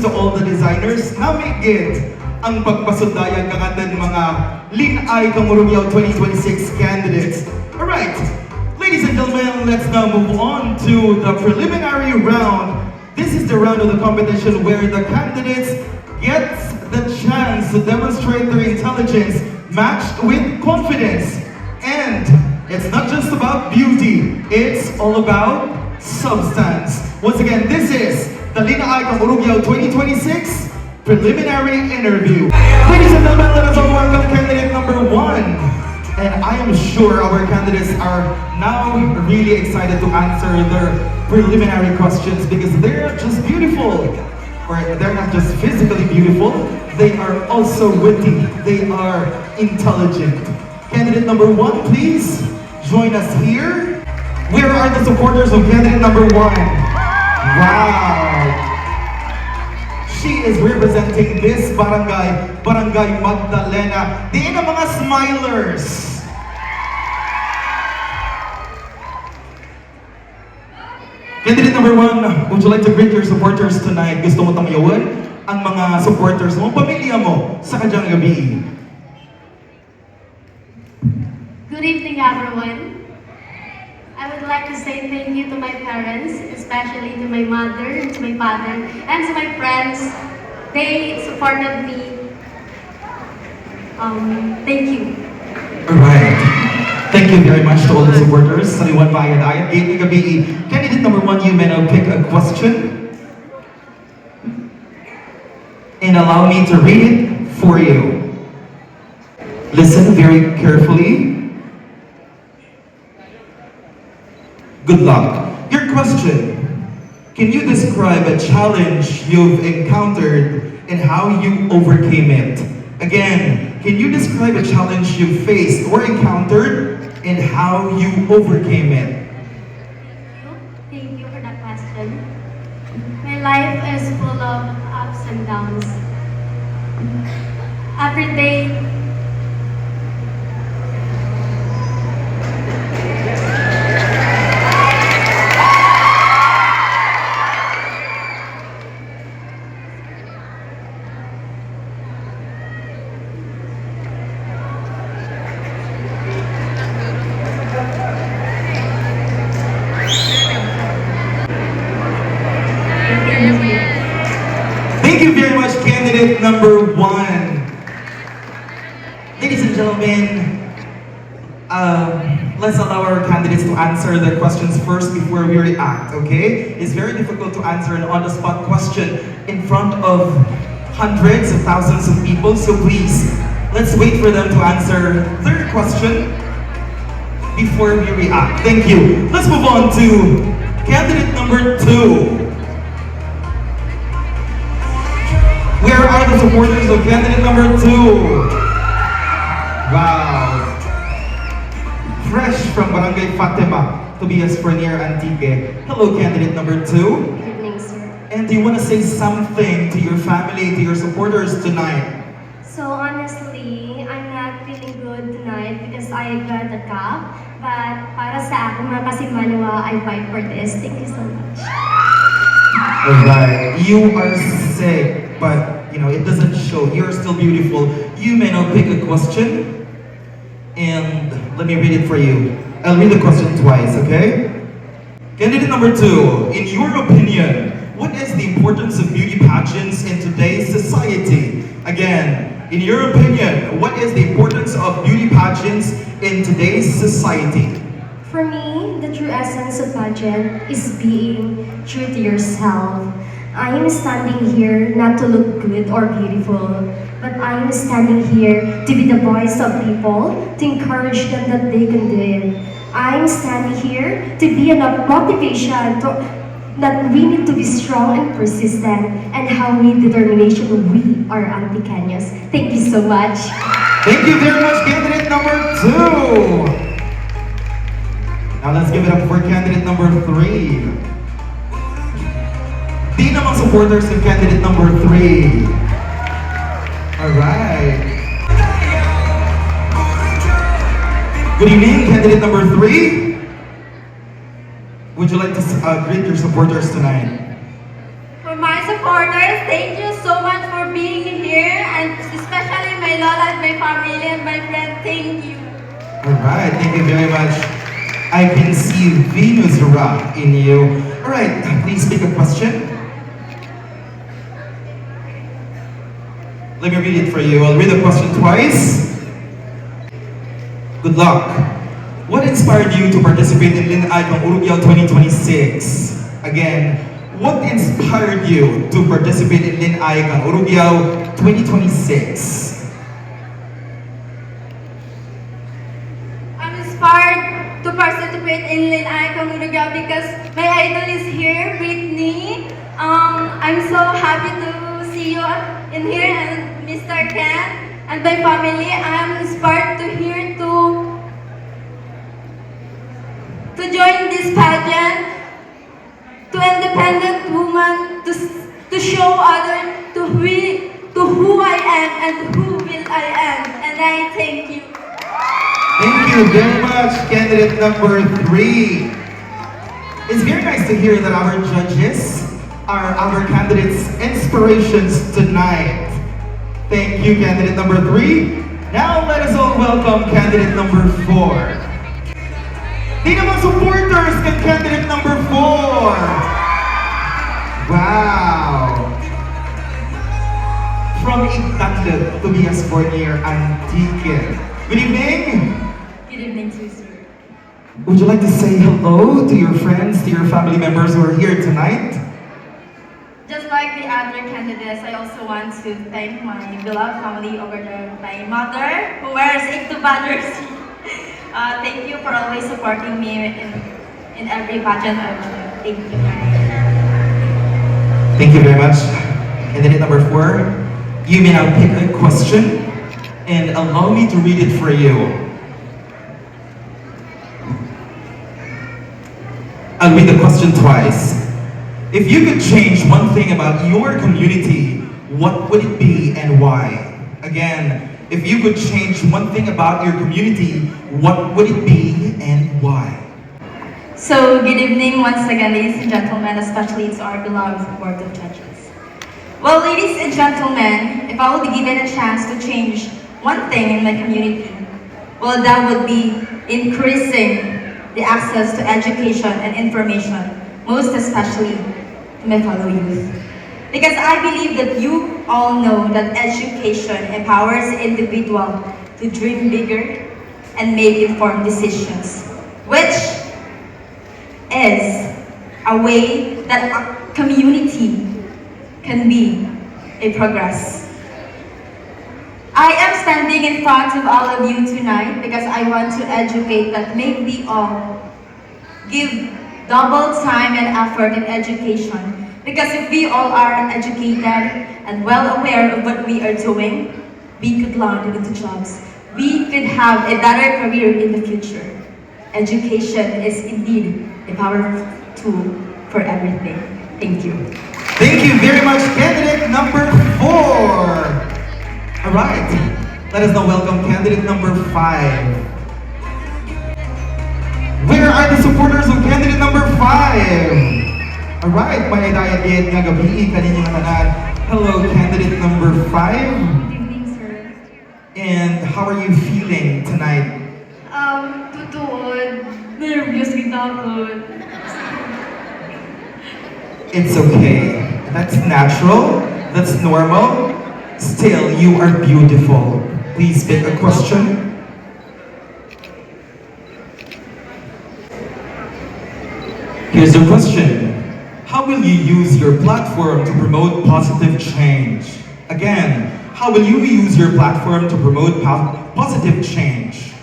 to all the designers na migit ang pagpasundayag ng ating mga Linay Kamurubyaw 2026 candidates. Alright, ladies and gentlemen, let's now move on to the preliminary round. This is the round of the competition where the candidates get the chance to demonstrate their intelligence matched with confidence. And it's not just about beauty, it's all about substance. Once again, this is the Linay Kamurubyaw 2026 preliminary interview. Ladies and gentlemen, let us all welcome candidate number 1. And I am sure our candidates are now really excited to answer their preliminary questions because they're just beautiful. Or they're not just physically beautiful, they are also witty, they are intelligent. Candidate number 1, please join us here. Where are the supporters of candidate number 1? Wow! She is representing this barangay, Barangay Magdalena. Diin ang mga smilers. Candidate number 1, would you like to greet your supporters tonight? Gusto mo tamayawan ang mga supporters mo, pamilya mo sa kadyang gabi. Good evening, everyone. I would like to say thank you to my parents, especially to my mother and to my father, and to my friends. They supported me. Thank you. Alright. Thank you very much to all the supporters. Saliwan Bayad Ayat, Gate Gabi. Candidate number 1, you may now pick a question. And allow me to read it for you. Listen very carefully. Good luck. Your question. Can you describe a challenge you've encountered and how you overcame it? Again, can you describe a challenge you faced or encountered and how you overcame it? Thank you for that question. My life is full of ups and downs. Every day, Thank you very much, candidate number 1. Ladies and gentlemen, let's allow our candidates to answer their questions first before we react, okay? It's very difficult to answer an on-the-spot question in front of hundreds of thousands of people, so please, let's wait for them to answer their question before we react. Thank you. Let's move on to candidate number 2. Where are the supporters of candidate number 2? Wow. Fresh from Barangay Fatima, Tobias Bernier Antique. Hello, candidate number 2. good evening, sir. And do you want to say something to your family, to your supporters tonight? So honestly, I'm not feeling good tonight because I got a cough. But para sa akin, mga kasimalawa, I fight for this. Thank you so much. Alright, you are sick, but you know, it doesn't show. You're still beautiful. You may now pick a question, and let me read it for you. I'll read the question twice, okay? Candidate number 2, in your opinion, what is the importance of beauty pageants in today's society? Again, in your opinion, what is the importance of beauty pageants in today's society? For me, the true essence of pageant is being true to yourself. I am standing here not to look good or beautiful, but I am standing here to be the voice of people, to encourage them that they can do it. I am standing here to be enough motivation that we need to be strong and persistent, and how we determination we are Antiqueños. Thank you so much. Thank you very much, candidate number 2. Now let's give it up for candidate number 3. Di namang supporters ng candidate number 3. Alright. Good evening, candidate number 3. Would you like to greet your supporters tonight? For my supporters, thank you Alright, thank you very much. I can see Venus Ra in you. Alright, please pick a question. Let me read it for you. I'll read the question twice. Good luck. What inspired you to participate in Linay Kang Urugyao 2026? Again, what inspired you to participate in Linay Kang Urugyao 2026? I'm inspired to participate in Linay Kang Urugyao because my idol is here with me. I'm so happy to see you in here and Mr. Ken and my family. I'm inspired to here to join this pageant, to independent woman, to show other to who I am and who will I am. And I thank you. Thank you very much, candidate number 3. It's very nice to hear that our judges are our candidates' inspirations tonight. Thank you, candidate number 3. Now let us all welcome candidate number 4. Di naman supporters kay candidate number 4. Wow. From Itaclid, Tobias Bornier, Antique. Good evening. Good evening to you, sir. Would you like to say hello to your friends, to your family members who are here tonight? Just like the other candidates, I also want to thank my beloved family over there, my mother, who wears Iktubad jersey. Thank you for always supporting me in every pageant I run. Thank you. Thank you very much. Candidate number 4, you may now pick a question and allow me to read it for you. I'll read the question twice. If you could change one thing about your community, what would it be and why? Again, if you could change one thing about your community, what would it be and why? So, good evening once again, ladies and gentlemen, especially to our beloved board of judges. Well, ladies and gentlemen, if I would be given a chance to change one thing in my community, well, that would be increasing the access to education and information, most especially to my fellow youth. Because I believe that you all know that education empowers the individual to dream bigger and make informed decisions, which is a way that a community can be a progress. I am standing in front of all of you tonight because I want to educate that make we all give double time and effort in education. Because if we all are educated and well aware of what we are doing, we could land into jobs. We could have a better career in the future. Education is indeed a powerful tool for everything. Thank you. Thank you very much, candidate number 4. All right, let us now welcome candidate number 5. Where are the supporters of candidate number 5? Alright, may idayat nga gabi kaninyong tanan. Hello, candidate number 5. Good evening, sir. And how are you feeling tonight? Tutuod. Nervous kita ako. It's okay. That's natural. That's normal. Still, you are beautiful. Please pick a question. Here's the question. How will you use your platform to promote positive change? Again, how will you use your platform to promote positive change?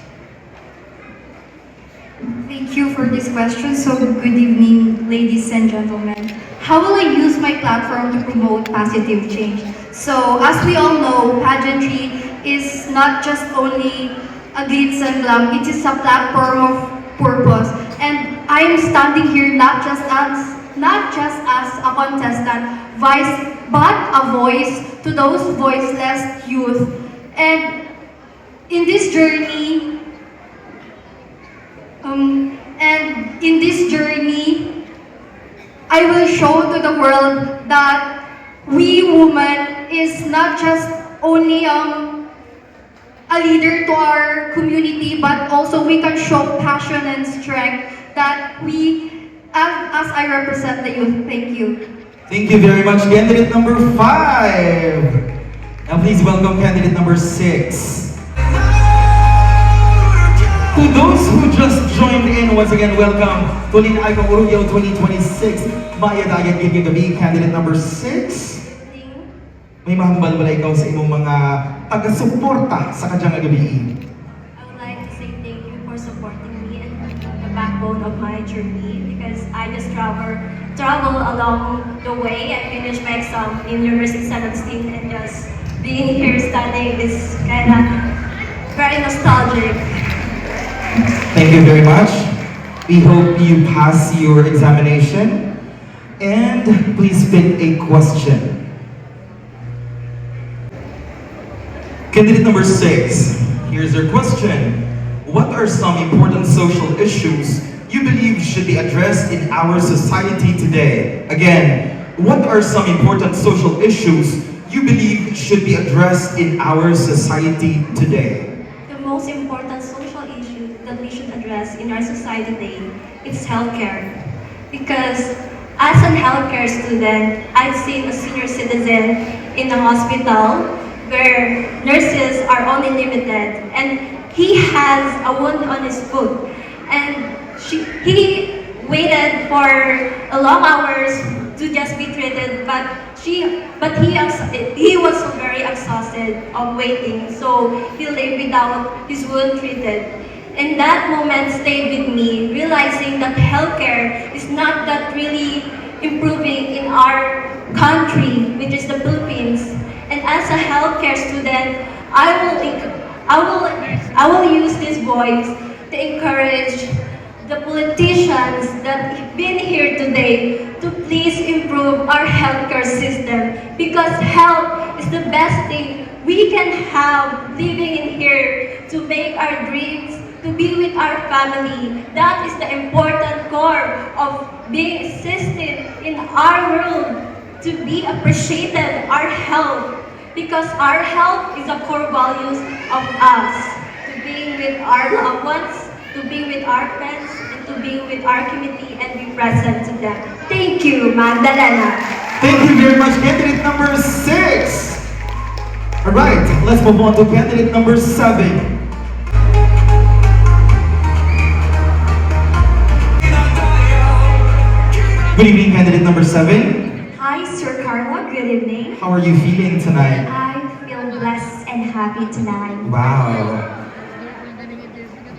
Thank you for this question. So, good evening, ladies and gentlemen. How will I use my platform to promote positive change? So, as we all know, pageantry is not just only a glitz and glam, it is a platform of purpose. And I am standing here not just as a contestant, but a voice to those voiceless youth. And in this journey, I will show to the world that we women is not just only a leader to our community, but also we can show passion and strength that we, as I represent the youth. Thank you. Thank you very much, candidate number 5. Now please welcome candidate number 6. To those who just joined in, once again, welcome to Lin-Ay Kangurugyaw 2026. Maya Dagat Giging Gabi, candidate number 6. May mahambal wala ikaw sa imong mga taga-suporta sa kadyang gabi. I would like to say thank you for supporting me and the backbone of my journey because I just travel along the way. I finished my exam in University of San Agustin and just being here studying is kind of very nostalgic. Thank you very much. We hope you pass your examination. And please pick a question. Candidate number 6, here's your question. What are some important social issues you believe should be addressed in our society today? Again, what are some important social issues you believe should be addressed in our society today? The most important social issue that we should address in our society today is healthcare. Because as a healthcare student, I've seen a senior citizen in a hospital where nurses are only limited and he has a wound on his foot and he waited for a long hours to just be treated but he was so very exhausted of waiting so he lay without his wound treated. And that moment stayed with me, realizing that healthcare is not that really improving in our country, which is the Philippines. And as a healthcare student, I will use this voice to encourage the politicians that have been here today to please improve our healthcare system because health is the best thing we can have living in here to make our dreams, to be with our family. That is the important core of being existed in our world, to be appreciated, our health, because our health is a core values of us, to be with our loved ones, to be with our friends, and to be with our community and be present to them. Thank you, Magdalena. Thank you very much, candidate number 6. All right, let's move on to candidate number 7. Good evening, candidate number 7. Hi, Sir Carla. Good evening. How are you feeling tonight? I feel blessed and happy tonight. Wow.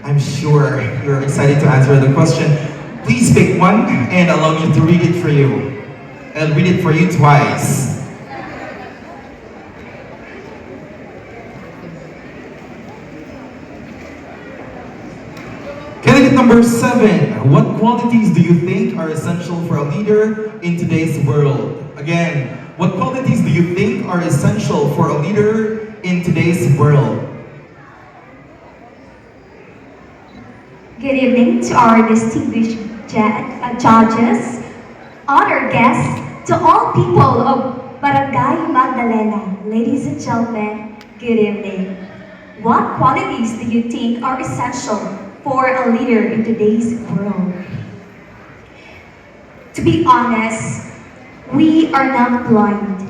I'm sure you're excited to answer the question. Please pick one and allow me to read it for you. I'll read it for you twice. Candidate number 7. What qualities do you think are essential for a leader in today's world? Again, what qualities do you think are essential for a leader in today's world? Good evening to our distinguished judges, honored guests, to all people of Barangay Magdalena. Ladies and gentlemen, good evening. What qualities do you think are essential for a leader in today's world? To be honest, we are not blind.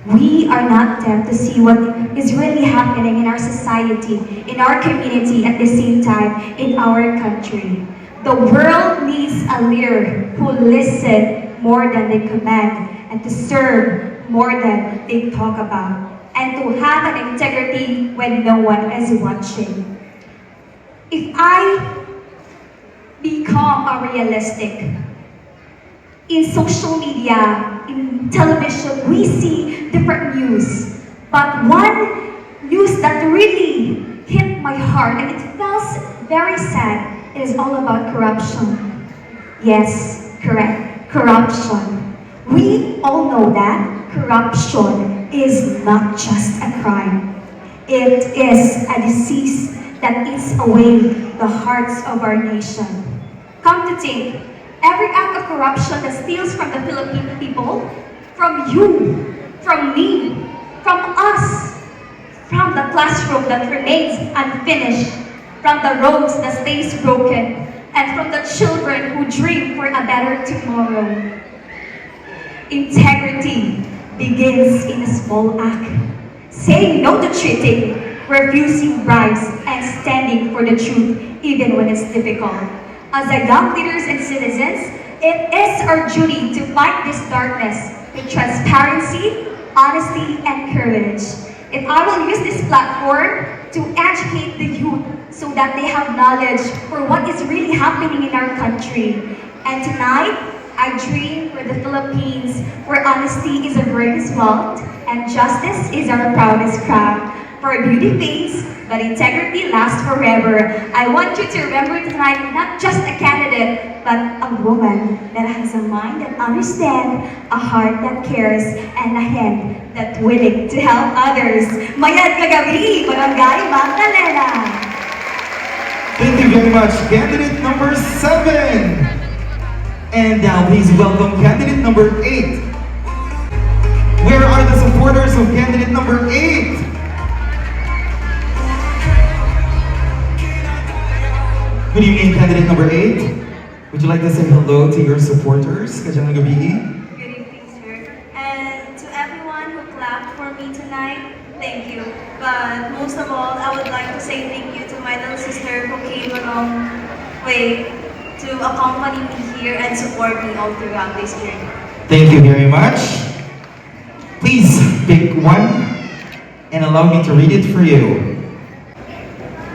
We are not deaf to see what is really happening in our society, in our community, at the same time, in our country. The world needs a leader who listens more than they command, and to serve more than they talk about, and to have an integrity when no one is watching. If I become a realistic, in social media, in television, we see different news. But one news that really hit my heart, and it feels very sad, it is all about corruption. Yes, correct, corruption. We all know that corruption is not just a crime. It is a disease that eats away the hearts of our nation. Come to think, every act of corruption that steals from the Philippine people, from you, from me, from us, from the classroom that remains unfinished, from the roads that stays broken, and from the children who dream for a better tomorrow. Integrity begins in a small act. Saying no to cheating, refusing bribes, and standing for the truth even when it's difficult. As a young leaders and citizens, it is our duty to fight this darkness with transparency, honesty, and courage. If I will use this platform to educate the youth so that they have knowledge for what is really happening in our country. And tonight, I dream for the Philippines where honesty is our greatest wealth and justice is our proudest crown. For beauty fades, but integrity lasts forever. I want you to remember tonight not just a candidate, but a woman that has a mind that understands, a heart that cares, and a hand that's willing to help others. Mayad kagabi, Barangay Magdalena. Thank you very much, candidate number 7. And now please welcome candidate number 8. Where are the supporters of candidate number 8? Good evening, candidate number 8. Would you like to say hello to your supporters? Kajang gabi. Good evening, sir. And to everyone who clapped for me tonight, thank you. But most of all, I would like to say thank you to my little sister who came a long way to accompany me here and support me all throughout this journey. Thank you very much. Please pick one and allow me to read it for you.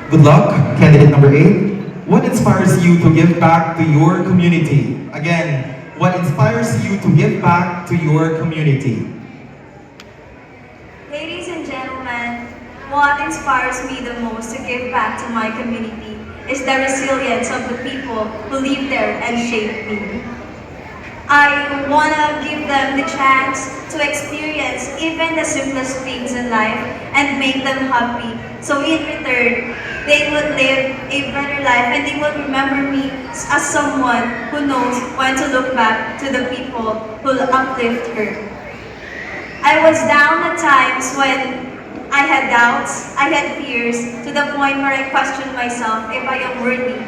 Good luck, candidate number 8. What inspires you to give back to your community? Again, what inspires you to give back to your community? Ladies and gentlemen, what inspires me the most to give back to my community is the resilience of the people who live there and shape me. I want to give them the chance to experience even the simplest things in life and make them happy. So in return, they would live a better life and they would remember me as someone who knows when to look back to the people who uplift her. I was down at times when I had doubts, I had fears, to the point where I questioned myself if I am worthy.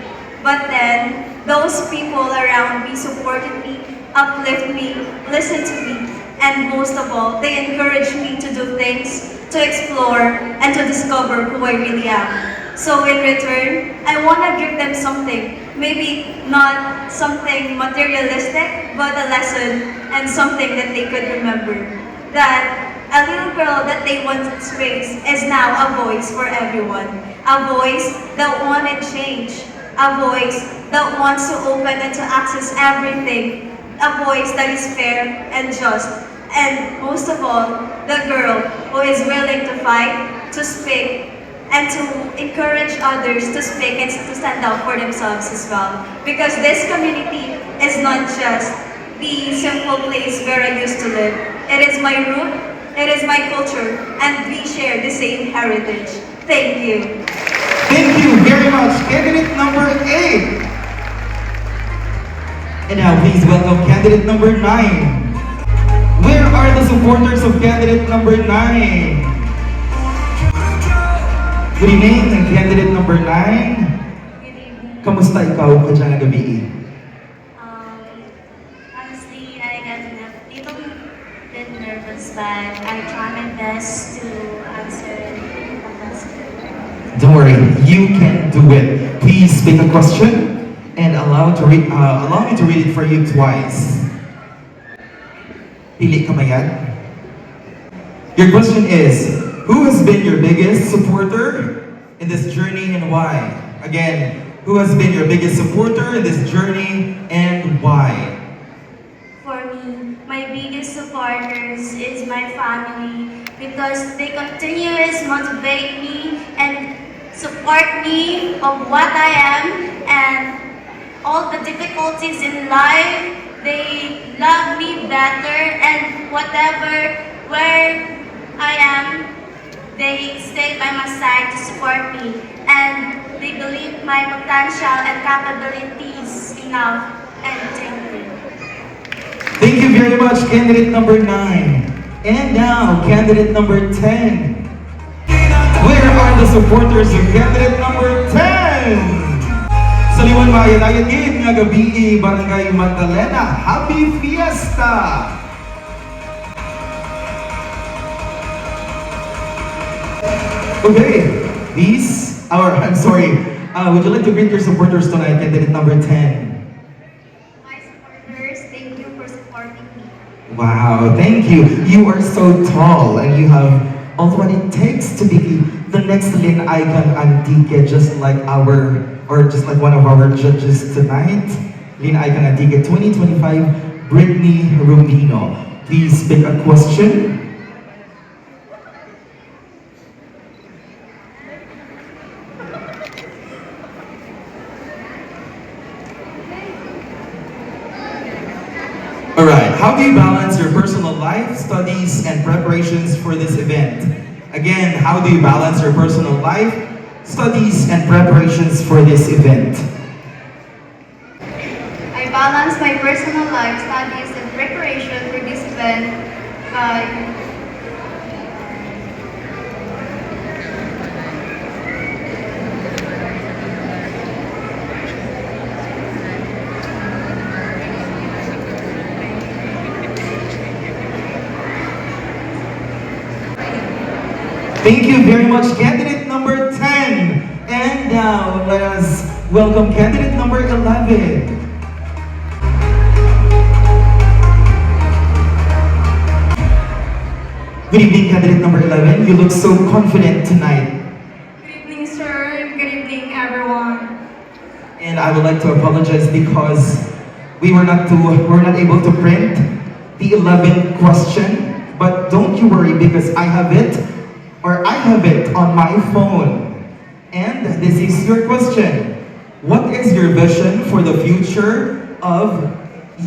But then, those people around me supported me, uplift me, listened to me, and most of all, they encouraged me to do things, to explore, and to discover who I really am. So in return, I want to give them something, maybe not something materialistic, but a lesson and something that they could remember. That a little girl that they once raised is now a voice for everyone. A voice that wanted change. A voice that wants to open and to access everything. A voice that is fair and just. And most of all, the girl who is willing to fight, to speak, and to encourage others to speak and to stand up for themselves as well. Because this community is not just the simple place where I used to live. It is my root, it is my culture, and we share the same heritage. Thank you. Thank you very much, candidate number 8. And now please welcome candidate number 9. Where are the supporters of candidate number 9? Good evening, candidate number 9. Good evening. Kamusta ikaw kadyang gabi? Honestly, I got a little bit nervous, but I try my best to answer the question. Don't worry, you can do it. Please pick a question and allow me to read it for you twice. Pili ka mayad? Your question is, who has been your biggest supporter in this journey and why? Again, who has been your biggest supporter in this journey and why? For me, my biggest supporters is my family because they continuously motivate me and support me of what I am and all the difficulties in life. They love me better and whatever, where I am, they stay by my side to support me and they believe my potential and capabilities enough and thank you. Thank you very much, candidate number 9. And now, candidate number 10. are the supporters of candidate number 10. Sa liwan maayan-ayan gid nga gabi Barangay Magdalena. Happy Fiesta! Okay, would you like to greet your supporters tonight, candidate number 10? My supporters, thank you for supporting me. Wow, thank you. You are so tall and you have all what it takes to be the next Lin Icon Antique, just like one of our judges tonight. Lin Icon Antique 2025, Brittany Rubino. Please pick a question. Alright, how do you balance your personal life, studies, and preparations for this event? Again, how do you balance your personal life, studies, and preparations for this event? I balance my personal life, studies, and preparation for this event by Thank you very much, candidate number 10. And now, let us welcome candidate number 11. Good evening, candidate number 11. You look so confident tonight. Good evening, sir. Good evening, everyone. And I would like to apologize because we were not able to print the 11th question. But don't you worry because I have it on my phone. And this is your question. What is your vision for the future of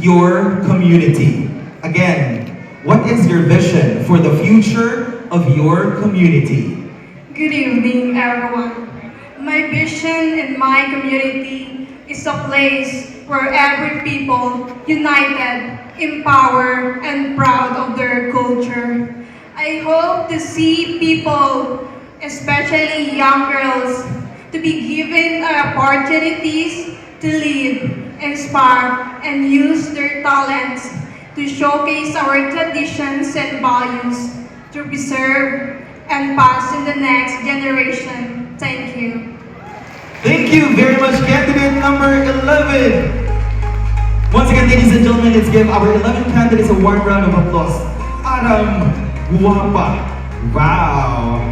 your community? Again, what is your vision for the future of your community? Good evening, everyone. My vision in my community is a place where every people united, empowered, and proud of their culture. I hope to see people, especially young girls, to be given opportunities to live, inspire, and use their talents to showcase our traditions and values to preserve and pass in the next generation. Thank you. Thank you very much, candidate number 11. Once again, ladies and gentlemen, let's give our 11 candidates a warm round of applause. Aram Guapa. Wow.